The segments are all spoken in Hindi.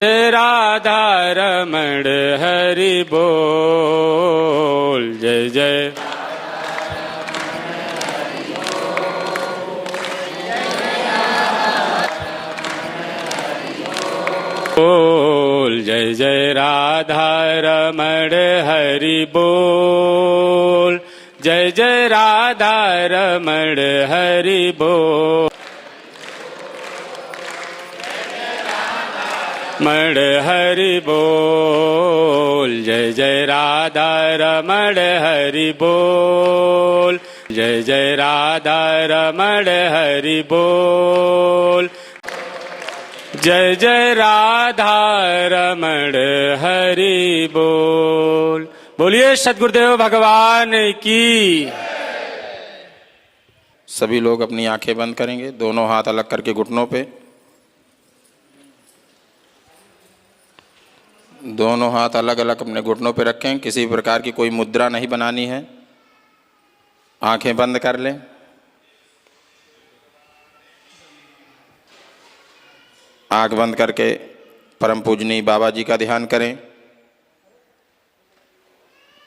राधा रमण हरि बोल। जय जय बोल। जय जय राधा रमण हरि बोल। जय जय राधा रमण हरि बोल। मण हरि बोल। जय जय राधा रमण हरि बोल। जय जय राधा रमण हरि बोल। जय जय राधा रमण हरि बोल। बोलिए सद्गुरुदेव भगवान की। सभी लोग अपनी आंखें बंद करेंगे, दोनों हाथ अलग करके घुटनों पे, दोनों हाथ अलग अलग अपने घुटनों पे रखें। किसी प्रकार की कोई मुद्रा नहीं बनानी है। आंखें बंद कर लें। आंख बंद करके परम पूजनीय बाबा जी का ध्यान करें,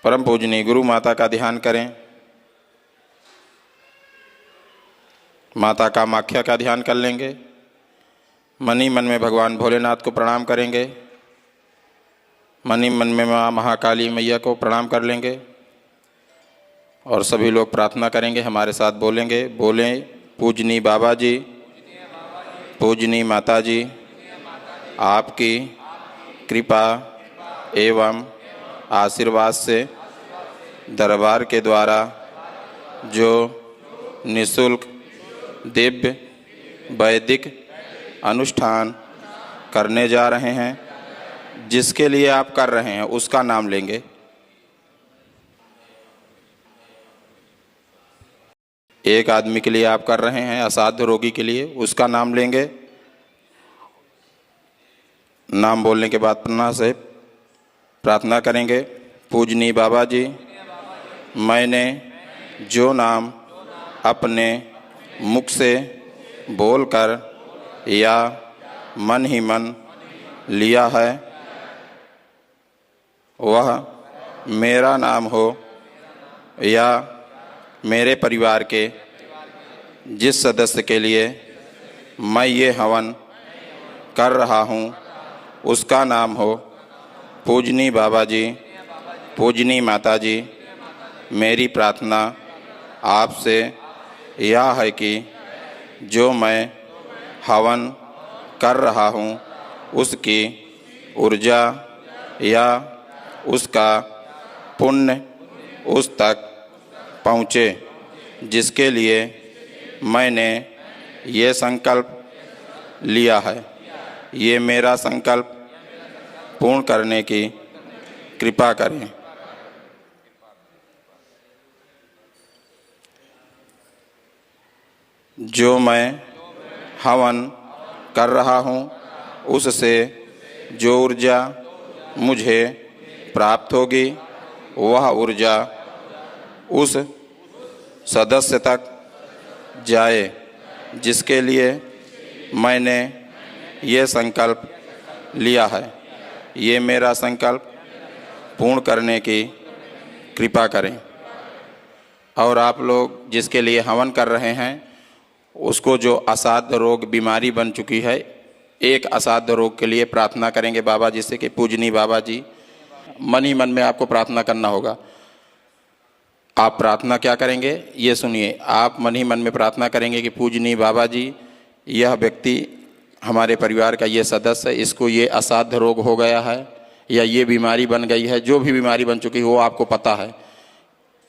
परम पूजनीय गुरु माता का ध्यान करें, माता कामाख्या का ध्यान कर लेंगे। मन ही मन में भगवान भोलेनाथ को प्रणाम करेंगे। मन ही मन में माँ महाकाली मैया को प्रणाम कर लेंगे और सभी लोग प्रार्थना करेंगे, हमारे साथ बोलेंगे। बोलें, पूजनीय बाबा जी, पूजनीय माता जी, आपकी कृपा एवं आशीर्वाद से दरबार के द्वारा जो निःशुल्क दिव्य वैदिक अनुष्ठान करने जा रहे हैं, जिसके लिए आप कर रहे हैं उसका नाम लेंगे। एक आदमी के लिए आप कर रहे हैं, असाध्य रोगी के लिए, उसका नाम लेंगे। नाम बोलने के बाद प्रणा से प्रार्थना करेंगे। पूजनीय बाबा जी, मैंने जो नाम अपने मुख से बोलकर या मन ही मन लिया है, वह मेरा नाम हो या मेरे परिवार के जिस सदस्य के लिए मैं ये हवन कर रहा हूँ उसका नाम हो। पूजनीय बाबा जी, पूजनीय माता जी, मेरी प्रार्थना आपसे यह है कि जो मैं हवन कर रहा हूँ उसकी ऊर्जा या उसका पुण्य उस तक पहुँचे, जिसके लिए मैंने ये संकल्प लिया है। ये मेरा संकल्प पूर्ण करने की कृपा करें। जो मैं हवन कर रहा हूँ उससे जो ऊर्जा मुझे प्राप्त होगी, वह ऊर्जा उस सदस्य तक जाए जिसके लिए मैंने ये संकल्प लिया है। ये मेरा संकल्प पूर्ण करने की कृपा करें। और आप लोग जिसके लिए हवन कर रहे हैं उसको जो असाध्य रोग बीमारी बन चुकी है, एक असाध्य रोग के लिए प्रार्थना करेंगे बाबा जी से कि पूजनीय बाबा जी, मन ही मन में आपको प्रार्थना करना होगा। आप प्रार्थना क्या करेंगे ये सुनिए। आप मन ही मन में प्रार्थना करेंगे कि पूजनीय बाबा जी, यह व्यक्ति हमारे परिवार का ये सदस्य है, इसको ये असाध्य रोग हो गया है या ये बीमारी बन गई है, जो भी बीमारी बन चुकी है वो आपको पता है।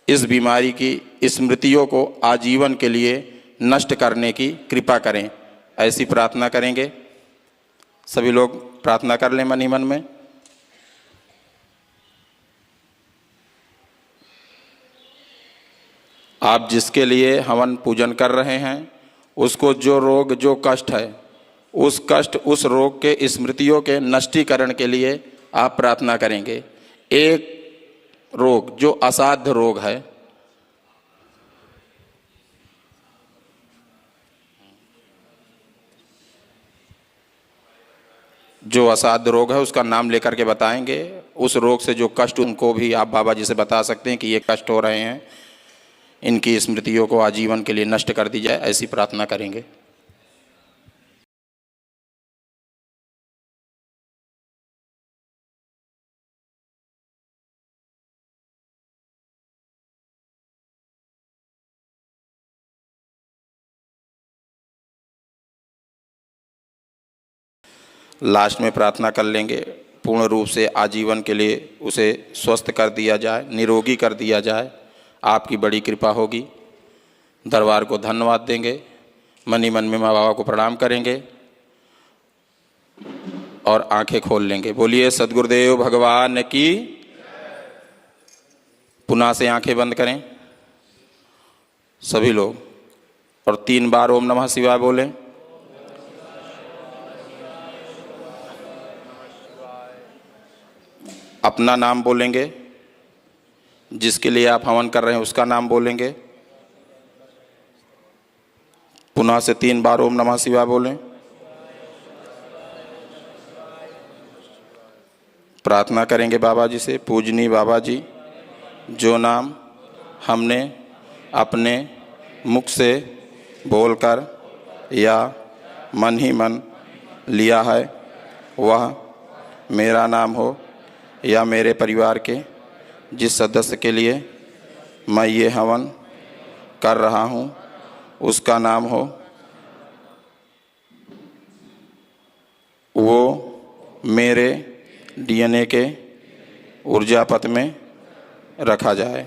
इस बीमारी की स्मृतियों को आजीवन के लिए नष्ट करने की कृपा करें। ऐसी प्रार्थना करेंगे। सभी लोग प्रार्थना कर लें मन ही मन में। आप जिसके लिए हवन पूजन कर रहे हैं उसको जो रोग, जो कष्ट है, उस कष्ट, उस रोग के स्मृतियों के नष्टीकरण के लिए आप प्रार्थना करेंगे। एक रोग जो असाध्य रोग है, जो असाध्य रोग है उसका नाम लेकर के बताएंगे। उस रोग से जो कष्ट, उनको भी आप बाबा जी से बता सकते हैं कि ये कष्ट हो रहे हैं, इनकी स्मृतियों को आजीवन के लिए नष्ट कर दी जाए, ऐसी प्रार्थना करेंगे। लास्ट में प्रार्थना कर लेंगे, पूर्ण रूप से आजीवन के लिए उसे स्वस्थ कर दिया जाए, निरोगी कर दिया जाए। आपकी बड़ी कृपा होगी। दरबार को धन्यवाद देंगे, मन ही मन में माँ बाबा को प्रणाम करेंगे और आंखें खोल लेंगे। बोलिए सद्गुरुदेव भगवान की। पुनः से आंखें बंद करें सभी लोग और 3 बार ओम नमः शिवाय बोलें। अपना नाम बोलेंगे, जिसके लिए आप हवन कर रहे हैं उसका नाम बोलेंगे। पुनः से 3 बार ओम नमः शिवाय बोलें। प्रार्थना करेंगे बाबा जी से, पूजनीय बाबा जी, जो नाम हमने अपने मुख से बोलकर या मन ही मन लिया है, वह मेरा नाम हो या मेरे परिवार के जिस सदस्य के लिए मैं ये हवन कर रहा हूँ उसका नाम हो, वो मेरे डीएनए के ऊर्जा पथ में रखा जाए।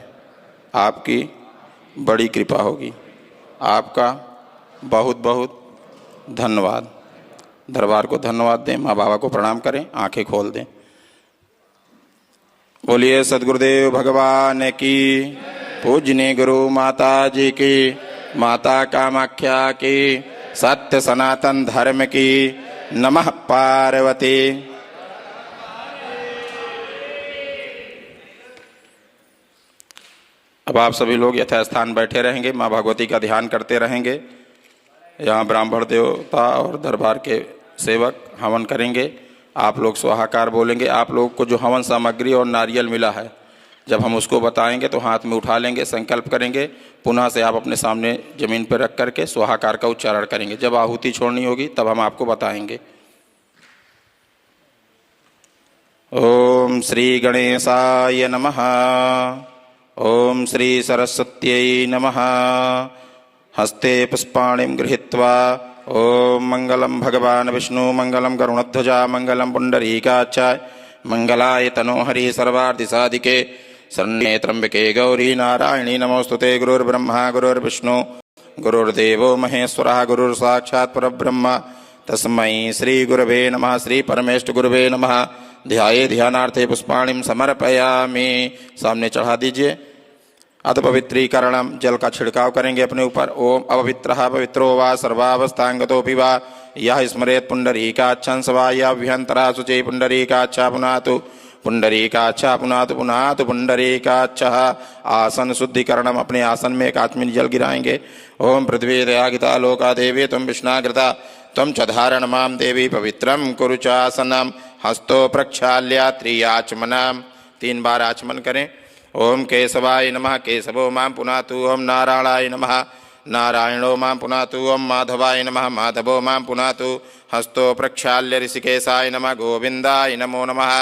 आपकी बड़ी कृपा होगी। आपका बहुत बहुत धन्यवाद। दरबार को धन्यवाद दें, माँ बाबा को प्रणाम करें, आंखें खोल दें। बोलिए सद्गुरुदेव भगवान की। पूजनीय गुरु माता जी की, माता कामाख्या की, सत्य सनातन धर्म की। नमः पार्वती। अब आप सभी लोग यथास्थान बैठे रहेंगे, माँ भगवती का ध्यान करते रहेंगे। यहाँ ब्राह्मण देवता और दरबार के सेवक हवन करेंगे। आप लोग स्वाहाकार बोलेंगे। आप लोग को जो हवन सामग्री और नारियल मिला है, जब हम उसको बताएंगे तो हाथ में उठा लेंगे, संकल्प करेंगे। पुनः से आप अपने सामने जमीन पर रख करके स्वाहाकार का उच्चारण करेंगे। जब आहुति छोड़नी होगी तब हम आपको बताएंगे। ओम श्री गणेशाय नमः। ओम श्री सरस्वत्यै नमः। हस्ते पुष्पाणिं गृहीत्वा ओम मंगलम भगवान विष्णु मंगलम गरुणध्वजा मंगलम पुंडरीकाक्षाय मंगलाय तनोहरि सर्वार्थ साधिके शरण्ये त्र्यंबके गौरी नारायणी नमोस्तुते। गुरुर्ब्रह्मा गुरुर्विष्णु गुरुर्देवो महेश्वरः गुरुर्साक्षात् परब्रह्म तस्मै श्री गुरवे नमः। श्री परमेष्ठ गुरवे नमः। ध्याये ध्यानार्थे पुष्पाणिं समर्पयामि। सामने चढ़ा दीजिए। अथ पवित्रीकरणम, जल का छिड़काव करेंगे अपने ऊपर। ओम अपवित्रः पवित्रो वा सर्वावस्थांगतोऽपि वा यः स्मरेत् पुंडरीकाक्षं स वा याभ्यन्तरा शुचि पुंडरीकाक्षा पुनातु पुंडरीकाक्षा पुनातु पुनातु पुंडरीकाक्षः। आसन शुद्धिकरणम, अपने आसन में 1 आचमनी जल गिराएंगे। ओम पृथ्वी दयागिता लोका देवी त्वं विष्णाकृता त्वं च धारण मां देवी पवित्रं कुरु चासनम। हस्तो प्रक्षाल्य 3 आचमनम, 3 बार आचमन करें। ओम केशवाय नमः। केशवो मां पुनातु। ओम नारायणाय नमः। नारायणो मां पुनातु। ओम माधवाय नमः। माधवो मां पुनातु। हस्तो प्रक्षाल्य ऋषिकेशाय नमः। गोविंदाय नमो नमः।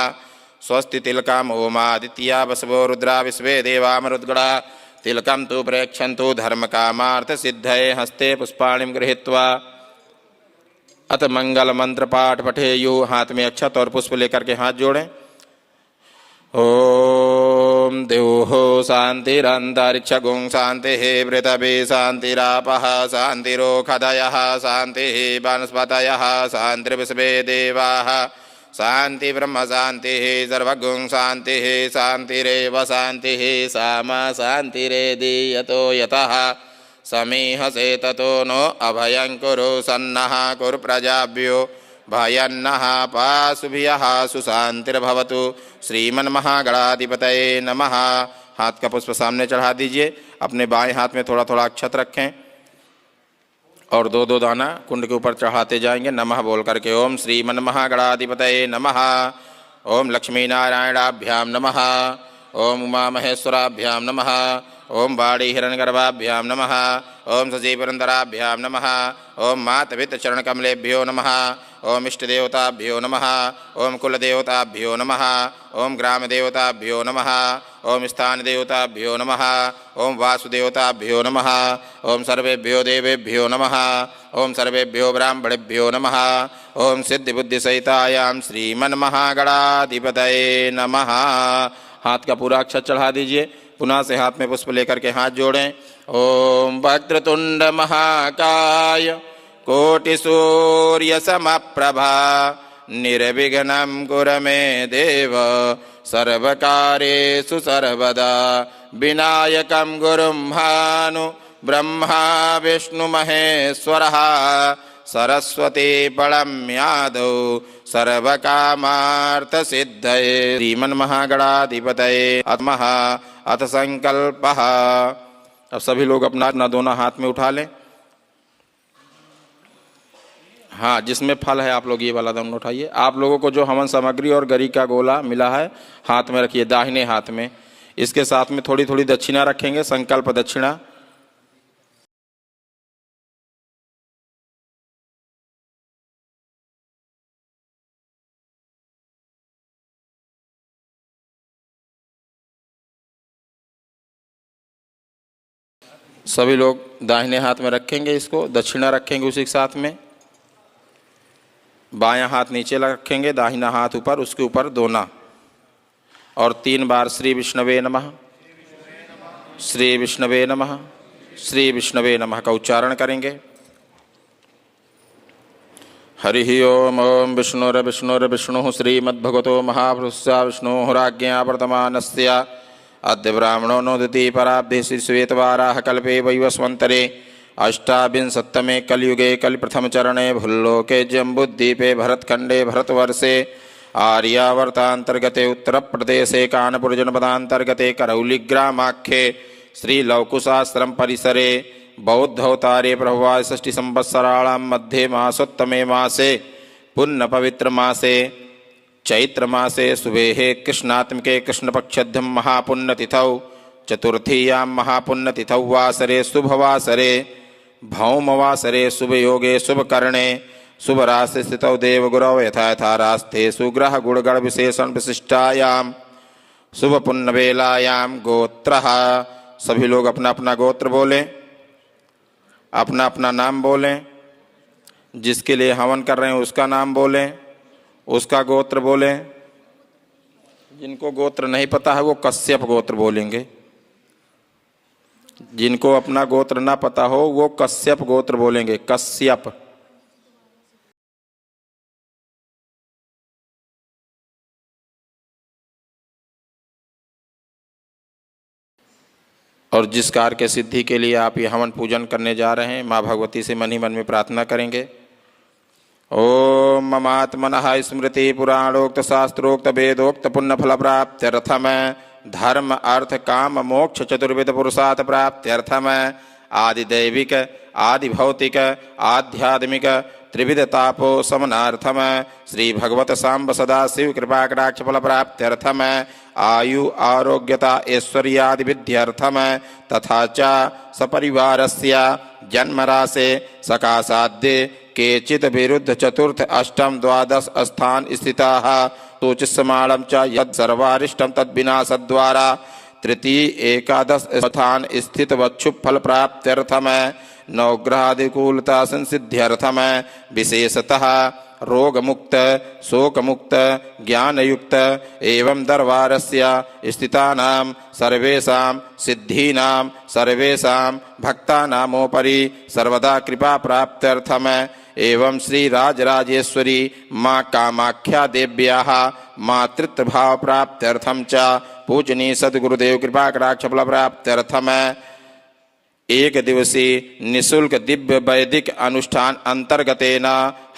स्वस्ति तिलकम ओमादित्या वसवो रुद्रा विश्वे देवा मरुद्गणा तिलकम तु प्रेक्षन्तु धर्म कामार्थ सिद्धये। हस्ते पुष्पाणिं गृहीत्वा अथ मंगल मंत्र पाठ पठेयु। हाथ में अक्षत और पुष्प लेकर के हाथ जोड़ें। ओम द्योः शान्तिरन्तरिक्षगुं शान्तिः पृथिवी शान्तिरापः शान्तिरोषधयः शान्तिः वनस्पतयः शान्तिर्विश्वे देवाः शान्ति ब्रह्म शान्तिः सर्वगुं शान्तिः शान्तिरेव शान्तिः सामा शान्तिरेधि यतो यतः समीहसे ततो नो अभयं कुरु सन्नः कुरु प्रजाभ्यो भयन्नः पाशुभ्यः सुशान्तिर्भवतु। श्रीमन्महागणाधिपतये नमः। हाथ का पुष्प सामने चढ़ा दीजिए। अपने बाएं हाथ में थोड़ा थोड़ा अक्षत रखें और दो दो दाना कुंड के ऊपर चढ़ाते जाएंगे नमः बोल करके। ओम श्रीमन महागणाधिपतये नमः, ओम लक्ष्मी नारायणाभ्याम नमः, ओम उमा महेश्वराभ्याम नमः, ओम बाड़ी हिरण्यगर्भाभ्याम नमः, ओम सजीवरंदराभ्याम नमः, ओम मातवित चरणकमलेभ्यो नमः, ओम इष्टदेवताभ्यो नमः, ओम कुलदेवताभ्यो नमः, ओम ग्रामदेवताभ्यो नमः, ओम स्थानदेवताभ्यो नमः, ओम वासुदेवताभ्यो नमः, ओम सर्वेभ्यो देवेभ्यो नमः, ओम सर्वेभ्यो ब्राह्मणेभ्यो नमः, ओम सिद्धिबुद्धिसहितायां श्रीमन्महागणाधिपतये नमः। हाथ का पूरा अक्षर चढ़ा दीजिए। पुनः से हाथ में पुष्प लेकर के हाथ जोड़ें। ओम वक्रतुंड महाकाय कोटिसूर्य समप्रभा निर्विघ्नं कुरु मे देव सर्वकार्येषु सर्वदा विनायकं गुरुं भानु ब्रह्मा विष्णु महेश्वरः सरस्वती परम्यादौ सर्वकामार्थ सिद्धये श्रीमन्महागणाधिपतये नमः। अथ संकल्पः। अब सभी लोग अपना अपना दोनों हाथ में उठा लें। हाँ, जिसमें फल है आप लोग ये वाला दोनों उठाइए। आप लोगों को जो हवन सामग्री और गरी का गोला मिला है हाथ में रखिए, दाहिने हाथ में। इसके साथ में थोड़ी थोड़ी दक्षिणा रखेंगे, संकल्प दक्षिणा। सभी लोग दाहिने हाथ में रखेंगे, इसको दक्षिणा रखेंगे उसी के साथ में। बायां हाथ नीचे रखेंगे, दाहिना हाथ ऊपर, उसके ऊपर दोना। और 3 बार श्री विष्णवे नमः, श्री विष्णवे नमः, श्री विष्णवे नमः का उच्चारण करेंगे। हरि ओम। ओम विष्णुर्विष्णुर्विष्णुः श्रीमद्भगवतो महापुरुषस्य विष्णोराज्ञया वर्तमानस्य अद्य ब्राह्मणो नोदिति पराब्धे श्वेतवाराह कल्पे वैवस्वन्तरे अष्टाविंशत्तमे कलियुगे कलिप्रथम चरणे भुल्लोके जम्बुद्वीपे भरतखण्डे भरतवर्षे आर्यावर्तान्तर्गते उत्तरप्रदेशे कानपुर जनपदान्तर्गते करौलीग्रामाख्ये श्रीलवकुशाश्रम परिसरे बौद्धवतारे प्रभवाय षष्ठी संवत्सराणां मध्ये मासोत्तमे मासे पुण्यपवित्र मासे चैत्र मासे शुभेः कृष्णात्मके कृष्णपक्षध्यं महापुण्यतिथौ चतुर्थीयां महापुण्यतिथौ वासरे शुभवासरे भौमवासरे शुभयोगे शुभकर्णे शुभराशि स्थितौ देवगुरौ यथा यथारास्ते सुग्रह गुणगण विशेषण विशिष्टायां शुभपुण्यवेलायां गोत्रः। सभी लोग अपना अपना गोत्र बोलें, अपना अपना नाम बोलें। जिसके लिए हवन कर रहे हैं उसका नाम बोलें, उसका गोत्र बोलें। जिनको गोत्र नहीं पता है वो कश्यप गोत्र बोलेंगे। जिनको अपना गोत्र ना पता हो वो कश्यप गोत्र बोलेंगे, कश्यप। और जिस कार्य के सिद्धि के लिए आप ये हवन पूजन करने जा रहे हैं, माँ भगवती से मन ही मन में प्रार्थना करेंगे। ओम ममात्मनः स्मृति पुराणोक्त शास्त्रोक्त वेदोक्त पुण्य फल प्राप्त्यर्थम धर्म अर्थ काम मोक्ष चतुर्विध पुरुषार्थ प्राप्त्यर्थम आदि दैविक आदि भौतिक आध्यात्मिक त्रिविध तापो समनार्थम श्री भगवत सांब सदा शिव कृपा कटाक्ष फल प्राप्त्यर्थम आयु आरोग्यता ऐश्वर्यादि विद्यार्थम तथा च सपरिवारस्य जन्मराशे सकाशाद्ये केचित् विरुद्ध चतुर्थ अष्टम द्वादश स्थान स्थिताः सूचिस्माणं च यत् सर्वारिष्टं तद्विनाशद्वारा तृतीय एकादश स्थान स्थित वक्षुप फल प्राप्त्यर्थम नवग्रहादिकूलता संसिद्ध्यर्थम विशेषतः रोग मुक्त शोक मुक्त ज्ञान युक्त एवं दरबारस्य स्थितानां सर्वेषां सिद्धीनां सर्वेषां भक्तानामोपरि सर्वदा कृपा प्राप्त्यर्थम एवं श्री राजराजेश्वरी माँ कामाख्या देव्याः मातृत्व भाव प्राप्त्यर्थम च पूजनीय सद्गुरुदेव कृपा कटाक्ष फल प्राप्त्यर्थम एक दिवसीय निःशुल्क दिव्य वैदिक अनुष्ठान अंतर्गतेन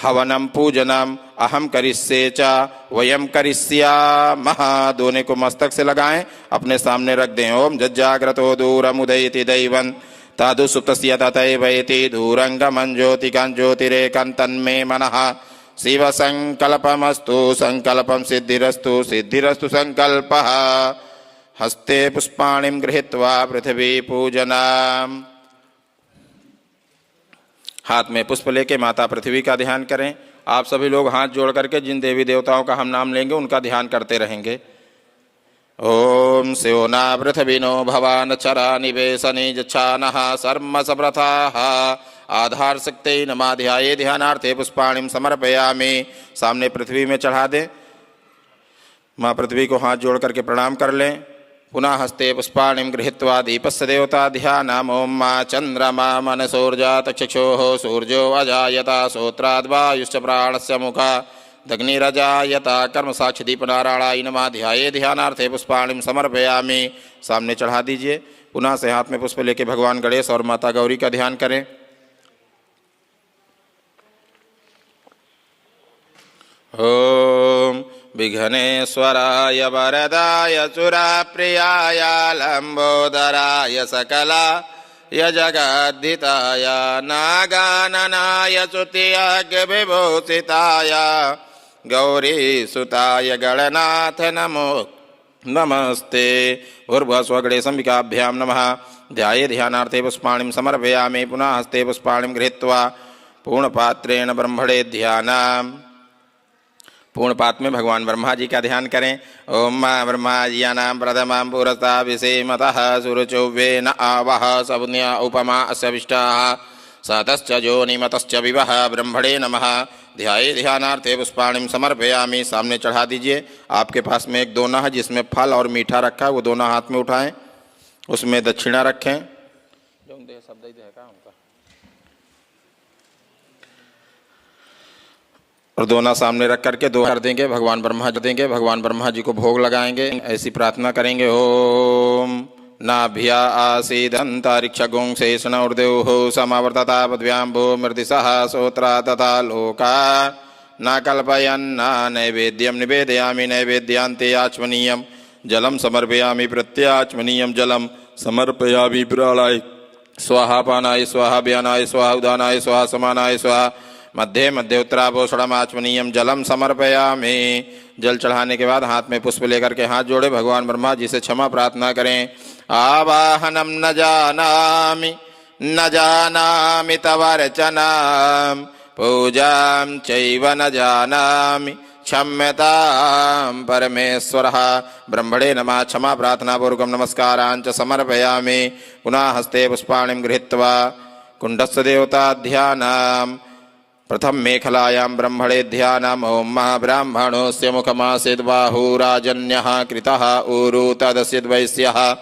हवनम पूजनम अहम करिष्ये च वयम करिष्यामः। दोनों को मस्तक से लगाएं, अपने सामने रख दें। ओम जज्जाग्रतो दूरमुदयति दैवं तादु सुप्तस्य तथैवैति दूरङ्गमं ज्योतिकं ज्योतिरेकं तन्मे मनः शिव संकल्पमस्तु संकल्पं सिद्धिरस्तु सिद्धिरस्तु संकल्पः। हस्ते पुष्पाणिं गृहीत्वा पृथ्वी पूजनम्। हाथ में पुष्प लेके माता पृथ्वी का ध्यान करें। आप सभी लोग हाथ जोड़ करके जिन देवी देवताओं का हम नाम लेंगे उनका ध्यान करते रहेंगे। ओम स्योना पृथ्वीनो भवान चरा निवेशने जच्छानः सर्म समर्थाः आधार शक्ति नमाध्याये ध्यानार्थे पुष्पाणिं समर्पयामि। सामने पृथ्वी में चढ़ा दें। माँ पृथ्वी को हाथ जोड़ करके प्रणाम कर लें। पुनः हस्ते पुष्पाणिं गृहीत्वा दीपस्य देवता ध्यानम्। ओं मां चंद्रमा मनसोर्जा चक्षुः सूर्यो अजायता श्रोत्राद् वायुश्च प्राणस्य मुखादग्निरजायता कर्म साक्षी दीपनारायणाय नमः। ध्याये ध्यानार्थे पुष्पाणिं समर्पयामि। सामने चढ़ा दीजिए। पुनः से हाथ में पुष्प लेके भगवान गणेश और माता गौरी का ध्यान करें। ओम विघ्नेश्वराय वरदाय सुरप्रियाय लंबोदराय सकलाय जगद्धिताय नागाननाय स्तुतियज्ञविभूषिताय गौरीसुताय गणनाथ नमो नमस्ते। भूर्भुवः गणेशम्बिकाभ्यां नमः। ध्याये ध्यानार्थे पुष्पाणिं समर्पयामि। पुनः हस्ते पुष्पाणिं गृहीत्वा पूर्णपात्रेण ब्रह्मणे ध्यानम्। पूर्ण पात्र में भगवान ब्रह्मा जी का ध्यान करें। ओम मां ब्रह्माज्ञानां प्रथमं पुरस्ता विषेमतः सुरचौव्ये न आवह सवन्य उपमा अस्यविष्टाः सतश्च जोनिमतश्च विवह ब्रह्मणे नमः। ध्याये ध्यानार्थे पुष्पाणिं समर्पयामि। सामने चढ़ा दीजिए। आपके पास में एक दोना है जिसमें फल और मीठा रखा है, वो दोना हाथ में उठाएं। उसमें दक्षिणा रखें। और दोना सामने रख करके दो कर देंगे। भगवान ब्रह्मा जी देंगे। भगवान ब्रह्मा जी को भोग लगाएंगे। ऐसी प्रार्थना करेंगे। ओम नाभ्या आसीदंतरिक्षगुं शेषणोर्देवः समावर्तता पद्भ्याम्भो मृदिशः सोत्रा तथा लोका न कल्पयन्न नैवेद्यं निवेदयामि नैवेद्यान्ते आचमनीयं जलं समर्पयामि प्रत्याचमनीयं जलं समर्पयामि प्राणाय स्वाहा पानाय स्वाहा व्यानाय स्वाहा उदानाय स्वाहा समानाय स्वाहा मध्ये मध्ये उत्तराभूषणम आचमनीयम जलम समर्पयामि। जल चढ़ाने के बाद हाथ में पुष्प लेकर के हाथ जोड़े भगवान ब्रह्मा जी से क्षमा प्रार्थना करें। आवाहनम न जानामि तवर्चनाम पूजां चैव न जानामि क्षम्यतां परमेश्वरः। ब्रह्मणे नमः। क्षमा प्रार्थना पूर्वकं नमस्कारांच समर्पयामि। पुनः हस्ते पुष्पाणिं गृहीत्वा कुण्डस्य देवता ध्यानम्। प्रथम मेखलायां ब्रह्मणे ध्यानम्। ओम महाब्राह्मणोऽस्य मुखमासीद् बाहुराजन्यः कृतः ऊरु तदस्यद्वैश्यः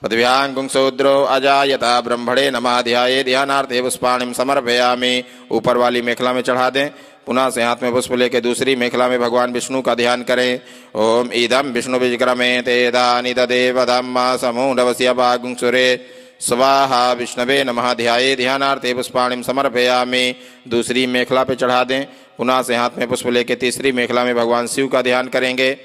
पदव्याङ्गुं शूद्रो अजायता ब्रह्मणे नमः। ध्याये ध्यानार्थे पुष्पाणिं समर्पयामि। ऊपर वाली मेखला में चढ़ा दें। पुनः से हाथ में पुष्प लेके दूसरी मेखला में भगवान विष्णु का ध्यान करें। ओम इदं विष्णु विक्रमे तेदानि तदेव धम्मा समूढवस्य भागुं सुरे स्वाहा विष्णवे नमः। ध्याये ध्यानार्थे पुष्पाणिं समर्पयामि। दूसरी मेखला पे चढ़ा दें। पुनः से हाथ में पुष्प लेके तीसरी मेखला में भगवान शिव का ध्यान करेंगे।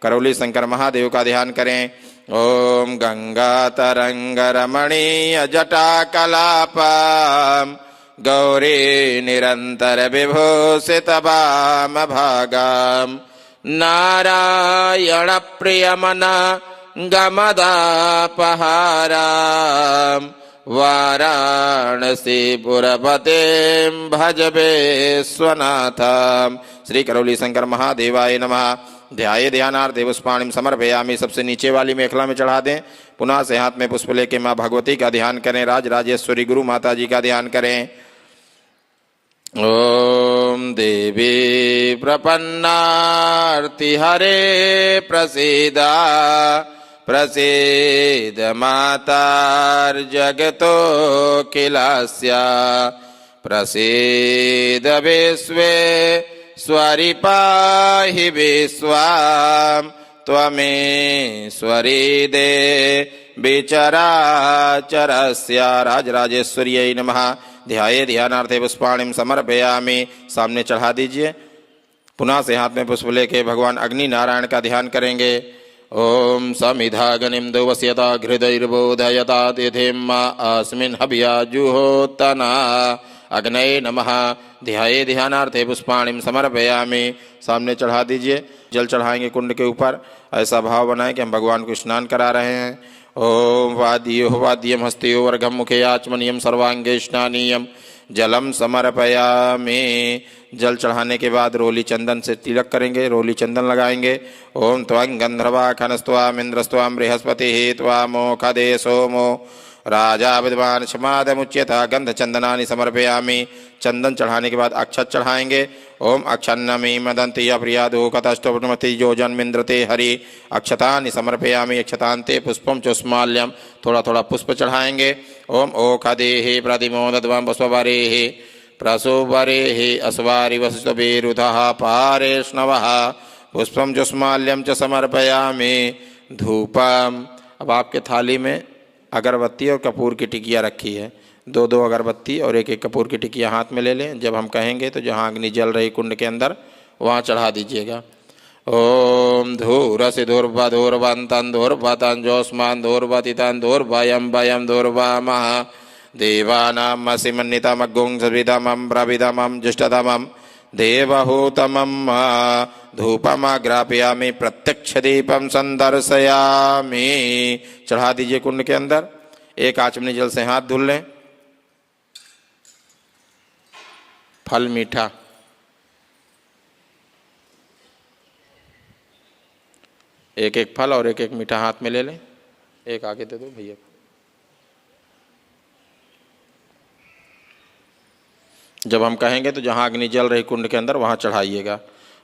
करौली शंकर महादेव का ध्यान करें। ओम गंगा तरंग रमणीय जटा कलापम गौरी निरंतर विभूषित वाम भागम नारायण प्रियमना गमदापहाराम वाराणसीपुरपतिं भज विश्वनाथम। श्री करौली शंकर महादेवाय नमः। ध्याये ध्यानार्थे पुष्पाणिं समर्पयामि। सबसे नीचे वाली मेखला में चढ़ा दें। पुनः से हाथ में पुष्प लेके माँ भगवती का ध्यान करें। राजराजेश्वरी गुरु माता जी का ध्यान करें। ओम देवी प्रपन्नार्ति हरे प्रसीदा प्रसीद मातार्जगतोऽखिलस्य प्रसीद विश्वेश्वरि पाहि विश्वां त्वमेश्वरी देवी चराचरस्य। राजराजेश्वर्यै नमः। ध्याये ध्यानार्थे पुष्पाणिं समर्पयामि। सामने चढ़ा दीजिए। पुनः से हाथ में पुष्प लेके भगवान अग्नि नारायण का ध्यान करेंगे। ओम समिधागनिम दुवस्यता हृदयर्बोधयता तिथिम्मा अस्मिन् हव्याजुहोत्तना अग्नये नमः। ध्याये ध्यानार्थे पुष्पाणिम समर्पयामि। सामने चढ़ा दीजिए, जल चढ़ाएंगे कुंड के ऊपर। ऐसा भाव बनाए कि हम भगवान को स्नान करा रहे हैं। ओम वाद्यो वाद्यम हस्त्यो वर्गम मुखे आचमनीयम सर्वांगे स्नानीयम जलम समर्पयामि। जल चढ़ाने के बाद रोली चंदन से तिलक करेंगे, रोली चंदन लगाएंगे। ओम त्वं गंधर्वा खनस्त्वाम इंद्रस्त्वाम बृहस्पति त्वामो खदे सोमो राजा विद्वान क्षमादमुच्यता गंध चंदनानि समर्पयामि। चंदन चढ़ाने के बाद अक्षत चढ़ाएंगे। ओम अक्षन्नमी मदंती अप्रियादो कतष्टोपमति जो जन्मिंद्रते हरि अक्षतानि समर्पयामि। अक्षतांते पुष्पम चुष्माल्यम, थोड़ा थोड़ा पुष्प चढ़ाएंगे। ओम ओखदेहि प्रतिमोदध्वं पुष्पवरेहि प्रसुवरेहि अस्वारि वसुतबेरुधः पारेष्णवः पुष्पम चुष्माल्यम च समर्पयामि। धूपम, अब आपके थाली में अगरबत्ती और कपूर की टिकिया रखी है। दो दो अगरबत्ती और एक एक कपूर की टिकिया हाथ में ले लें। जब हम कहेंगे तो जहाँ अग्नि जल रही कुंड के अंदर वहाँ चढ़ा दीजिएगा। ओम धूरसि धूर्वधूर्वंतं धूर्वतं जोस्मान धूर्वतितं धूर्वयं वयं धूर्वामः देवानामसि मन्नितमग्गुंसविदमं प्रविदमं जुष्टतमं देवहूतमं धूपमाग्रापयामि प्रत्यक्ष दीपम संदर्शयामि। चढ़ा दीजिए कुंड के अंदर। एक आचमनी जल से हाथ धुल लें। फल मीठा, एक एक फल और एक एक मीठा हाथ में ले लें। एक आगे दे दो भैया। जब हम कहेंगे तो जहाँ अग्नि जल रही कुंड के अंदर वहाँ चढ़ाइएगा।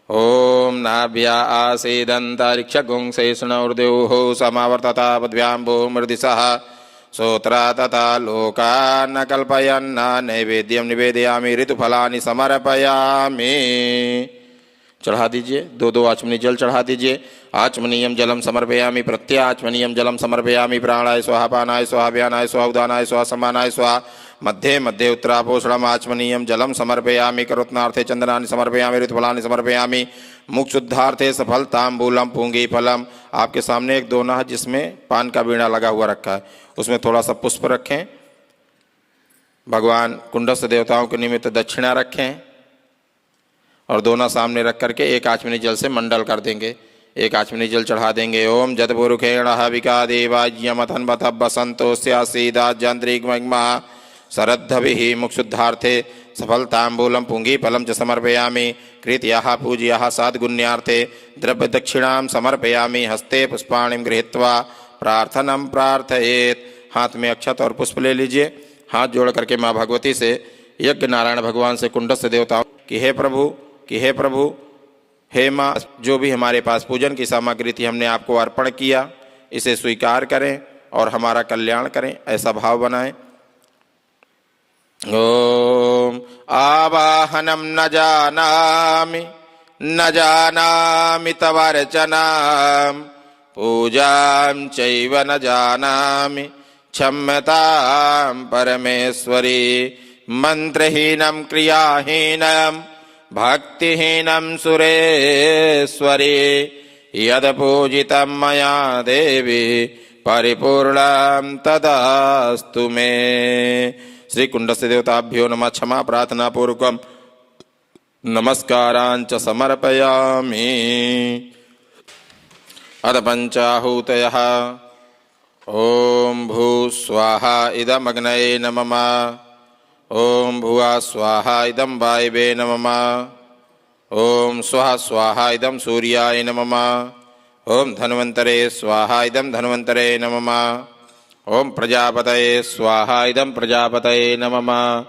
ओम नाभ्या आसीदंतरिक्षगुं शेषणोर्देवो समावर्तता पद्भ्याम्बो मृदिशः सोत्रा तथा लोकान् कल्पयन् नैवेद्यम निवेदयामि ऋतुफलानि समर्पयामि। चढ़ा दीजिए। दो दो आचमनी जल चढ़ा दीजिए। आचमनीयम जलम समर्पयामि प्रत्याचमनीयम जलम समर्पयामि प्राणाय स्वाहा पानाय स्वाहा व्यानाय स्वाहा उदानाय स्वाहा समानाय स्वाहा मध्ये मध्ये उत्तरापोषणम आचमनीयम जलम समर्पयामि करोत्नार्थे चंदनानि समर्पयामि ऋतुफलानि समर्पयामि मुख शुद्धार्थे सफल तांबूलम पूंगी फलम। आपके सामने एक दोना है जिसमें पान का बीड़ा लगा हुआ रखा है, उसमें थोड़ा सा पुष्प रखें। भगवान कुंडस्थ देवताओं के निमित्त दक्षिणा रखें और दोना सामने रख करके एक आचमनी जल से मंडल कर देंगे। एक आचमनी जल चढ़ा देंगे। ओम जतपुरुखेण हविका देवाज्यमथन बत बसंतोस्यासीदा जंत्रिग्मा शरद्धभिः मुक्षुद्धार्थे सफल तांबूलम पुंगी फलम च समर्पयामि कृत्याः पूज्याः साद्गुण्यार्थे द्रव्य दक्षिणां समर्पयामि हस्ते पुष्पाणिं गृहीत्वा प्रार्थनम प्रार्थयेत। हाथ में अक्षत और पुष्प ले लीजिए। हाथ जोड़ करके माँ भगवती से यज्ञ नारायण भगवान से कुंडस्थ देवताओं कि हे प्रभु हे माँ, जो भी हमारे पास पूजन की सामग्री थी हमने आपको अर्पण किया, इसे स्वीकार करें और हमारा कल्याण करें, ऐसा भाव बनाएं। ओम आवाहनम न जानामि तवर्चनाम पूजां चैव न जानामि क्षम्यतां परमेश्वरी मंत्रहीनं क्रियाहीनं भक्तिहीनं सुरेश्वरी यदपूजितं मया देवी परिपूर्णं तदास्तु मे। श्री कुंडस्थ देवताभ्यो नमः। क्षमा प्रार्थना पूर्वकम नमस्कारांच समर्पयामि। अथ पंचाहूतयः। ओम भू स्वाहा इदमग्नये नमः। ओम भुवा स्वाहा इदं वायवे नमः। ओम स्वः स्वाहा इदं सूर्याय नमः। ओम धन्वन्तरे स्वाहा इदं धन्वन्तरे नमः। ओम प्रजापतये स्वाहा इदं प्रजापतये नमः।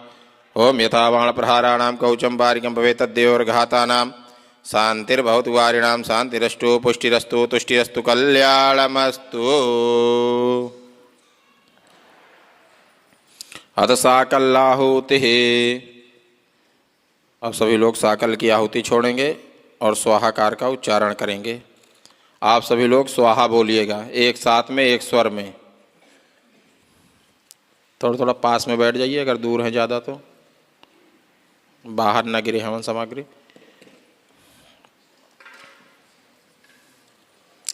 ओम यथा बाणप्रहाराणां कवचं वारिकं भवेत् तद्देवोर्घातानां शान्तिर्भवतु वारिणां शान्तिरस्तु पुष्टिरस्तु तुष्टिरस्तु कल्याणमस्तु। अथ साकल्लाहुतिः। अब सभी लोग साकल की आहुति छोड़ेंगे और स्वाहाकार का उच्चारण करेंगे। आप सभी लोग स्वाहा बोलिएगा एक साथ में, एक स्वर में। थोड़ा थोड़ा पास में बैठ जाइए, अगर दूर है ज़्यादा तो बाहर न गिरे हवन सामग्री।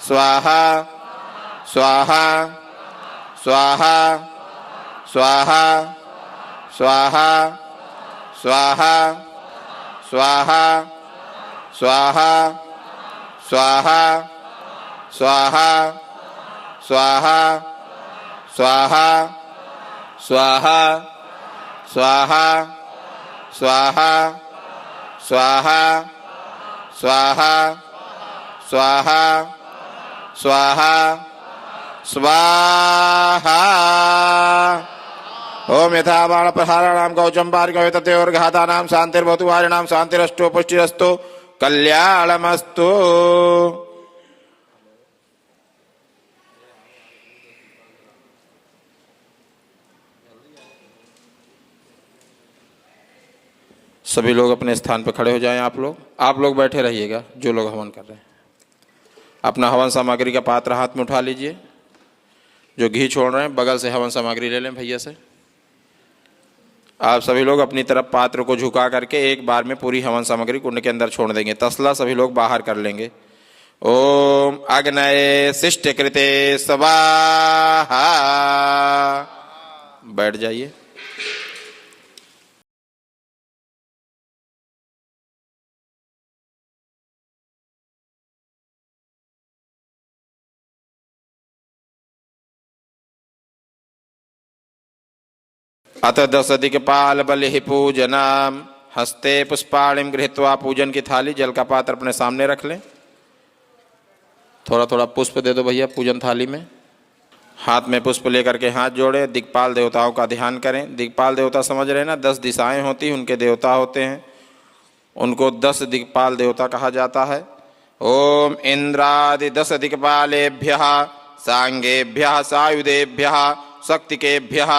स्वाहा स्वाहा स्वाहा स्वाहा स्वाहा स्वाहा स्वाहा स्वाहा स्वाहा स्वाहा स्वाहा स्वाहा स्वाहा स्वाहा स्वाहा स्वाहा स्वाहा स्वाहा स्वाहा स्वाहा। ओम यथा बाण प्रहाराणाम गौचम पार्गवे तथैव घातानां शांतिर्भवतु वारिणां शांतिरस्तु पुष्टिरस्तु कल्याणमस्तु। सभी लोग अपने स्थान पर खड़े हो जाएं। आप लोग बैठे रहिएगा जो लोग हवन कर रहे हैं। अपना हवन सामग्री का पात्र हाथ में उठा लीजिए। जो घी छोड़ रहे हैं बगल से हवन सामग्री ले लें भैया से। आप सभी लोग अपनी तरफ पात्र को झुका करके एक बार में पूरी हवन सामग्री कुंड के अंदर छोड़ देंगे। तसला सभी लोग बाहर कर लेंगे। ओम अग्नये शिष्ट कृते स्वाहा। बैठ जाइए। अथ 10 दिक्पाल बलि पूजनाम। हस्ते पुष्पाणिम गृहीत्वा। पूजन की थाली जल का पात्र अपने सामने रख लें। थोड़ा थोड़ा पुष्प दे दो भैया पूजन थाली में। हाथ में पुष्प लेकर के हाथ जोड़े। दिक्पाल देवताओं का ध्यान करें। दिक्पाल देवता समझ रहे हैं ना, 10 दिशाएं होती हैं, उनके देवता होते हैं, उनको 10 दिक्पाल देवता कहा जाता है। ओम इंद्रादि 10 दिक्पालेभ्यः सांगेभ्यः सायुधेभ्यः शक्तिकेभ्यः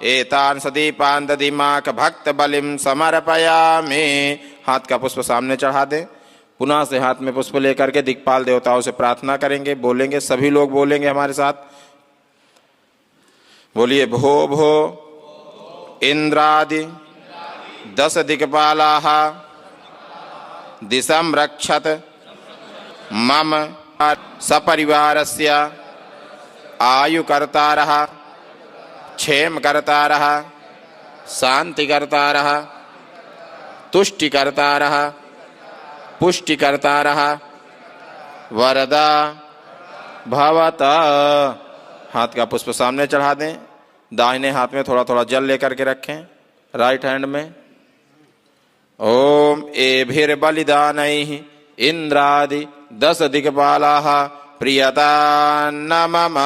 एतान् सदीपान् दधिमाक भक्त बलिम समर्पयामि। हाथ का पुष्प सामने चढ़ा दें। पुनः से हाथ में पुष्प लेकर के दिक्पाल देवताओं से प्रार्थना करेंगे, बोलेंगे। सभी लोग बोलेंगे हमारे साथ। बोलिए भो भो इंद्रादि 10 दिक्पालाः दिशं रक्षत मम सपरिवारस्य आयुकर्तारः क्षेमकर्तारः शांतिकर्तारः तुष्टिकर्तारः पुष्टिकर्तारः वरदा भवता। हाथ का पुष्प सामने चढ़ा दें। दाहिने हाथ में थोड़ा थोड़ा जल लेकर के रखें राइट हैंड में। ओम एभिर्बलिदानैः इंद्रादि 10 दिक्पालाः प्रियता नमः।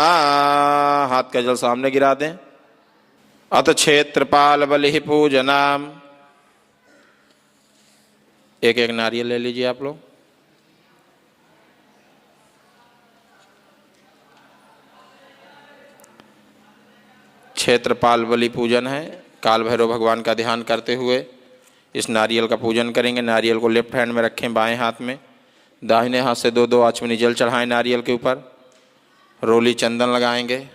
हाथ का जल सामने गिरा दें। अथ क्षेत्रपाल बलि पूजनाम। एक एक नारियल ले लीजिए आप लोग। क्षेत्रपाल बलि पूजन है। काल भैरव भगवान का ध्यान करते हुए इस नारियल का पूजन करेंगे। नारियल को लेफ्ट हैंड में रखें, बाएं हाथ में। दाहिने हाथ से 2-2 आचमनी जल चढ़ाएं नारियल के ऊपर। रोली चंदन लगाएंगे,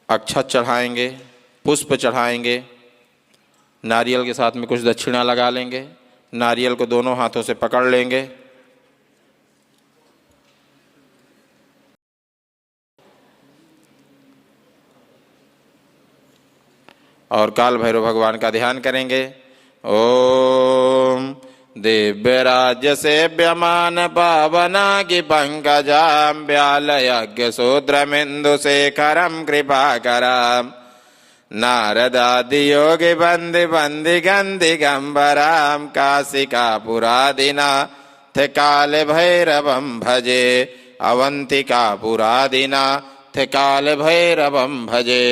अक्षत चढ़ाएंगे, पुष्प चढ़ाएंगे। नारियल के साथ में कुछ दक्षिणा लगा लेंगे। नारियल को दोनों हाथों से पकड़ लेंगे। और काल भैरव भगवान का ध्यान करेंगे। ओम दिव्यराज्य सेव्यमान पावनागि पंकजाम व्यालयज्ञ शूद्रमिंदु शेखरम कृपाकराम नारदादि योगी बंदि बंदि गंधि गंबराम काशिका पुरादिनाथ काल भैरवम भजे अवंतिका पुरादिनाथ काल भैरवम भजे।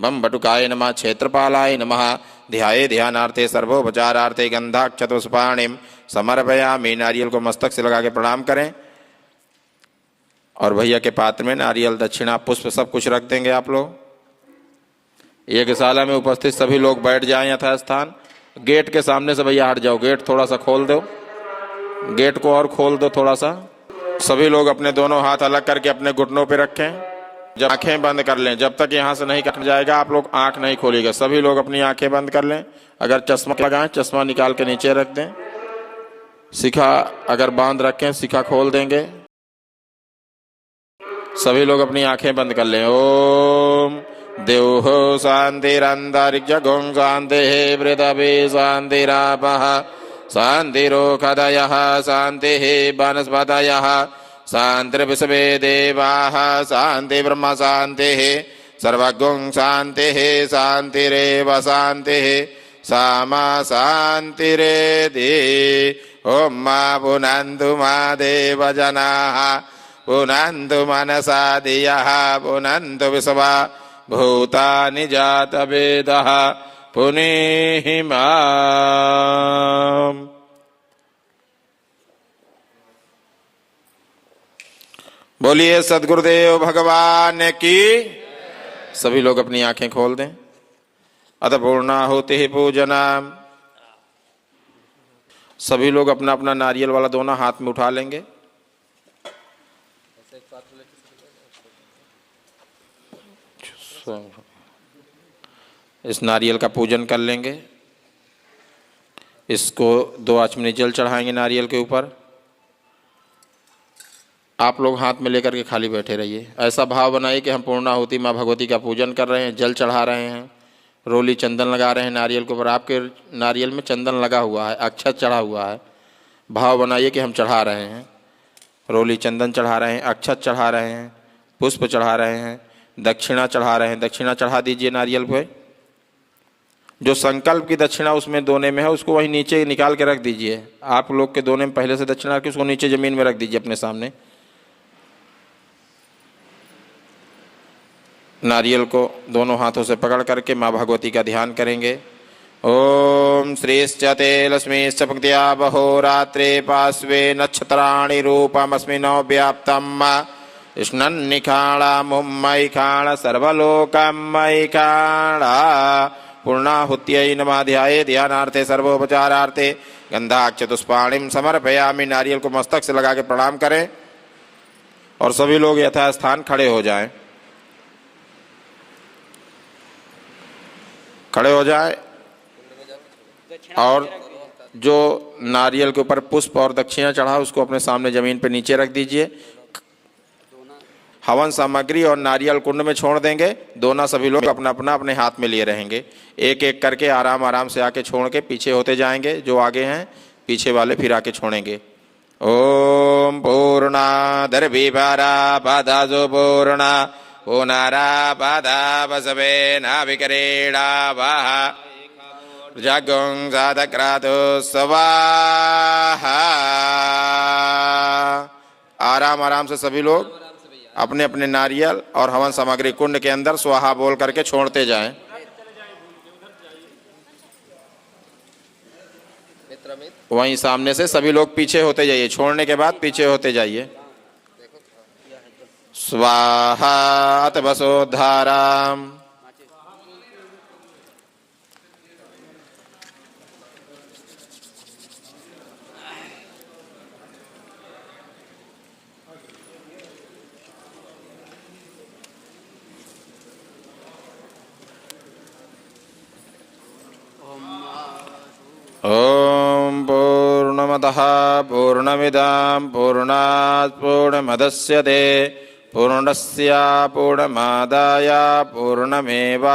बम बटुकाय नमः। क्षेत्रपालाय नमः। ध्याये ध्यानार्थे सर्वोपचारार्थे गंधाक्षतपुष्पाणिम समर्पयामि। नारियल को मस्तक से लगा के प्रणाम करें और भैया के पात्र में नारियल दक्षिणा पुष्प सब कुछ रख देंगे। आप लोग यज्ञशाला में उपस्थित सभी लोग बैठ जाएं यथा स्थान। गेट के सामने से भैया हट जाओ। गेट थोड़ा सा खोल दो। गेट को और खोल दो थोड़ा सा। सभी लोग अपने दोनों हाथ अलग करके अपने घुटनों पे रखें। जब आंखें बंद कर लें, जब तक यहाँ से नहीं कट जाएगा आप लोग आंख नहीं खोलिएगा। सभी लोग अपनी आंखें बंद कर लें। अगर चश्मा लगाएं, चश्मा निकाल के नीचे रख दें। शिखा अगर बांध रखें, शिखा खोल देंगे। सभी लोग अपनी आंखें बंद कर लें। ओम देवो शांतिरंतरिक्षगुं शांतिः पृथिवी शांतिरापः शांतिरोषधयः शांतिः वनस्पतयः शान्तिर्विश्वे देवाः शान्तिर्ब्रह्म शान्तिः सर्वगुं शान्तिः शान्तिरेव शान्तिः सामा शान्तिरेधि। ओम मा पुनन्तु मा देवजनाः पुनन्तु मनसा धियः पुनन्तु विश्वा भूतानि जातवेदः पुनीहि माम्। बोलिए सद्गुरुदेव भगवान की। सभी लोग अपनी आंखें खोल दें। अतः पूर्णाहुति पूजना। सभी लोग अपना अपना नारियल वाला दोना हाथ में उठा लेंगे। इस नारियल का पूजन कर लेंगे। इसको 2 आचमनी जल चढ़ाएंगे नारियल के ऊपर। आप लोग हाथ में लेकर के खाली बैठे रहिए। ऐसा भाव बनाइए कि हम पूर्णाहुति माँ भगवती का पूजन कर रहे हैं, जल चढ़ा रहे हैं, रोली चंदन लगा रहे हैं नारियल के ऊपर। आपके नारियल में चंदन लगा हुआ है, अक्षत चढ़ा हुआ है। भाव बनाइए कि हम चढ़ा रहे हैं, रोली चंदन चढ़ा रहे हैं, अक्षत चढ़ा रहे हैं, पुष्प चढ़ा रहे हैं, दक्षिणा चढ़ा रहे हैं। दक्षिणा चढ़ा दीजिए नारियल पे। जो संकल्प की दक्षिणा उसमें दोने में है उसको वहीं नीचे निकाल के रख दीजिए। आप लोग के दोने में पहले से दक्षिणा रखी, उसको नीचे जमीन में रख दीजिए अपने सामने। नारियल को दोनों हाथों से पकड़ करके माँ भगवती का ध्यान करेंगे। ओम श्रीश्च ते लक्ष्मीश्च भक्त्या बहोरात्रे पार्श्वे नक्षत्राणि रूपमस्मिनो व्याप्तम् स्नन्निखाणा मुम्मैखाण सर्वलोकमैखाणा। पूर्णाहुत्यै नमाध्याये ध्यानार्थे सर्वोपचारार्थे गंधाक्षतुष्पाणिं समर्पयामि। नारियल को मस्तक से लगा के प्रणाम करें और सभी लोग यथास्थान खड़े हो जाएं। खड़े हो जाए और जो नारियल के ऊपर पुष्प और दक्षिणा चढ़ा उसको अपने सामने जमीन पर नीचे रख दीजिए। हवन सामग्री और नारियल कुंड में छोड़ देंगे। दोनों सभी लोग अपना अपना अपने हाथ में लिए रहेंगे। एक एक करके आराम आराम से आके छोड़ के पीछे होते जाएंगे। जो आगे हैं पीछे वाले फिर आके छोड़ेंगे। ओम पूर्णादर विभारा बाधाजो पूर्णा पुनारा बाधा बसवे नाभिकरेणा वाह जागुं साधक्रातो स्वाहा। आराम आराम से सभी लोग अपने अपने नारियल और हवन सामग्री कुंड के अंदर स्वाहा बोल करके छोड़ते जाएं। वहीं सामने से सभी लोग पीछे होते जाइए। छोड़ने के बाद पीछे होते जाइए। स्वाहा अतवसोद्धाराम। ओम पूर्णमदः पूर्णमिदं पूर्णात् पूर्णमुदच्यते पूर्णस्य पूर्णमादाय पूर्णमेवावशिष्यते।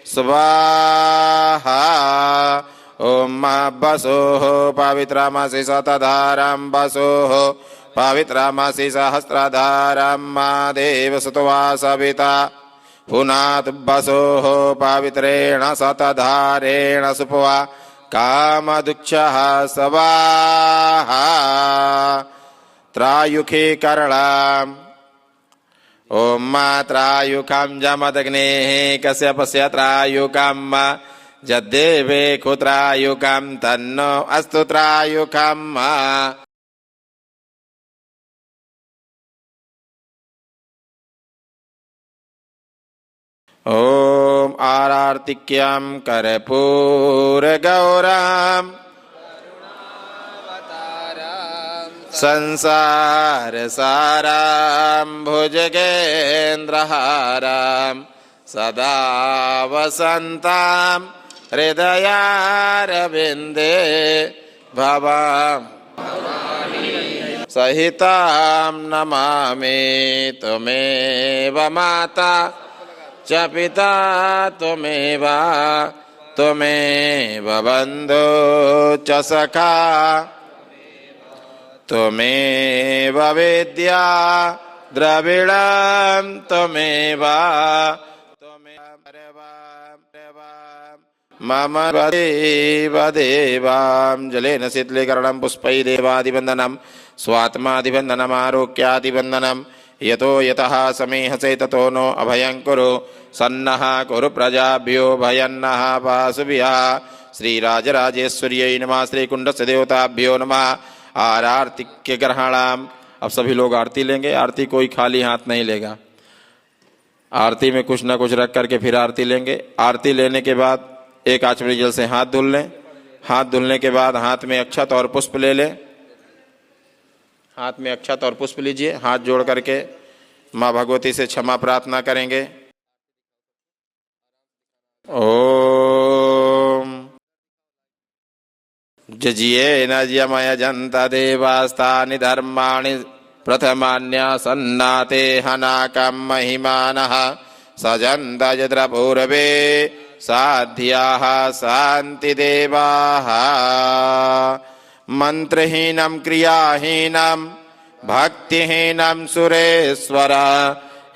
स्वाहा। ओम वसोः पवित्रमसि शतधारं वसोः पवित्रमसि सहस्रधारं मा देवसुतवा सविता पुनात् वसोः पवित्रेण शतधारेण सुपवा कामदुक्षः स्वाहा। त्रायुखे करणाम्। ओम त्रायुकं जमदग्नेः कश्यपस्य त्रायुकम् जद्देवे कुत्रायुकं तन्नो अस्तु त्रायुकम्। ओम आरार्तिक्यं कर्पूर गौरम संसार सारां भुजगेन्द्रहारां सदा वसन्तां हृदयारविन्दे भवा सहितां नमामि त्वमेव माता च पिता त्वमेव त्वमेव बन्धु च सखा त्वमेव वेद्या द्रविणं त्वमेव मम देवां जलेन शीतलीकरणं पुष्पै देवादिवन्दनं स्वात्मादिवन्दनम् आरोग्यादिवन्दनं यतो यतः समीहसे ततो नो अभयं कुरु सन्नः कुरु प्रजाभ्यो भयन्नः वासुभ्यः श्रीराजराजेश्वर्यै नमः श्रीकुण्डस्य देवताभ्यो नमः। आरती ग्रहणाम। अब सभी लोग आरती लेंगे। आरती कोई खाली हाथ नहीं लेगा। आरती में कुछ ना कुछ रख करके फिर आरती लेंगे। आरती लेने के बाद एक आचमनी जल से हाथ धुल लें। हाथ धुलने के बाद हाथ में अक्षत और पुष्प ले लें। हाथ में अक्षत और पुष्प लीजिए। हाथ जोड़ करके माँ भगवती से क्षमा प्रार्थना करेंगे। ओम जजियेन यमयजन्त देवास्तानि धर्माणि प्रथमान्यसन्नाते हनाकं महिमानः सजन्त यत्र पूर्वे साध्याः शान्तिदेवाः मंत्रहीनं क्रियाहीनं भक्तिहीनं सुरेश्वर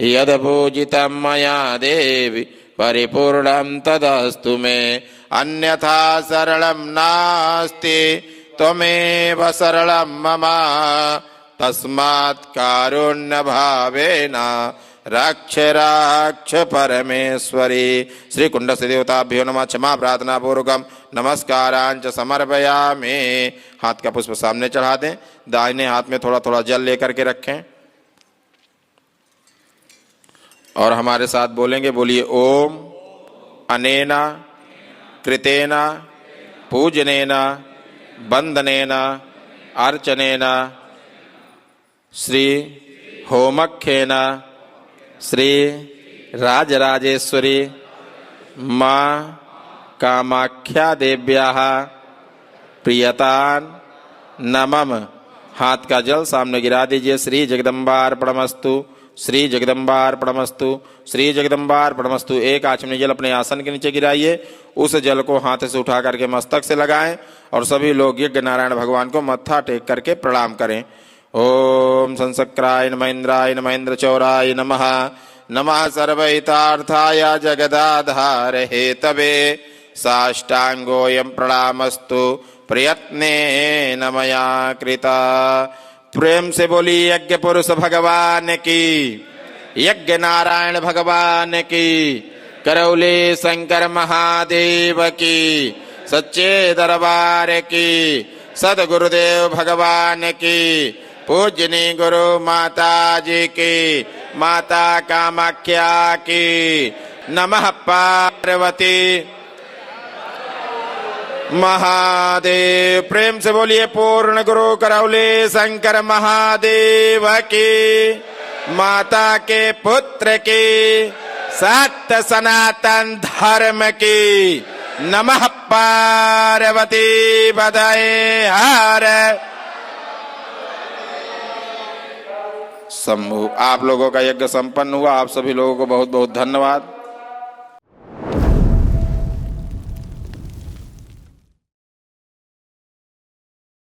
यद्पूजितं मया देवी परिपूर्णं तदस्तु मे अन्यथा सरलं नास्ति त्वमेव सरलं मम तस्मात् कारुण्य भावेन रक्ष रक्ष परमेश्वरी। श्री कुंडस्य देवताभ्यो नमः। क्षमा प्रार्थना पूर्वकम नमस्कारांच समर्पयामि। हाथ का पुष्प सामने चढ़ा दें। दाहिने हाथ में थोड़ा थोड़ा जल लेकर के रखें और हमारे साथ बोलेंगे। बोलिए ओम अनेना कृतेना पूजनेना बंदनेना अर्चनेना श्री होमख्येना श्री राजराजेश्वरी माँ कामाख्या देव्याः प्रियतान नमः। हाथ का जल सामने गिरा दीजिए। श्री जगदम्बार्पणमस्तु श्री जगदम्बार्पणमस्तु श्री जगदम्बार्पणमस्तु। एक आचमनी जल अपने आसन के नीचे गिराइए। उस जल को हाथ से उठा करके मस्तक से लगाएं और सभी लोग यज्ञ नारायण भगवान को मत्था टेक करके प्रणाम करें। ओम संसक्राय नमः इंद्राय नमः इंद्रचौराय नमः। नमः सर्वहितार्थाय जगदाधार हेतवे साष्टांगोऽयं प्रणामस्तु प्रयत्नेन मया कृता। प्रेम से बोली यज्ञ पुरुष भगवान की, यज्ञ नारायण भगवान की, करौली शंकर महादेव की, सच्चे दरबार की, सदगुरुदेव भगवान की, पूजनी गुरु माता जी की, माता कामाख्या की। नमः पार्वती महादेव। प्रेम से बोलिए पूर्ण गुरु करौली शंकर महादेव की, माता के पुत्र की, सत्य सनातन धर्म की। नमः पार्वती बधाई हर शंभु। आप लोगों का यज्ञ संपन्न हुआ। आप सभी लोगों को बहुत बहुत धन्यवाद।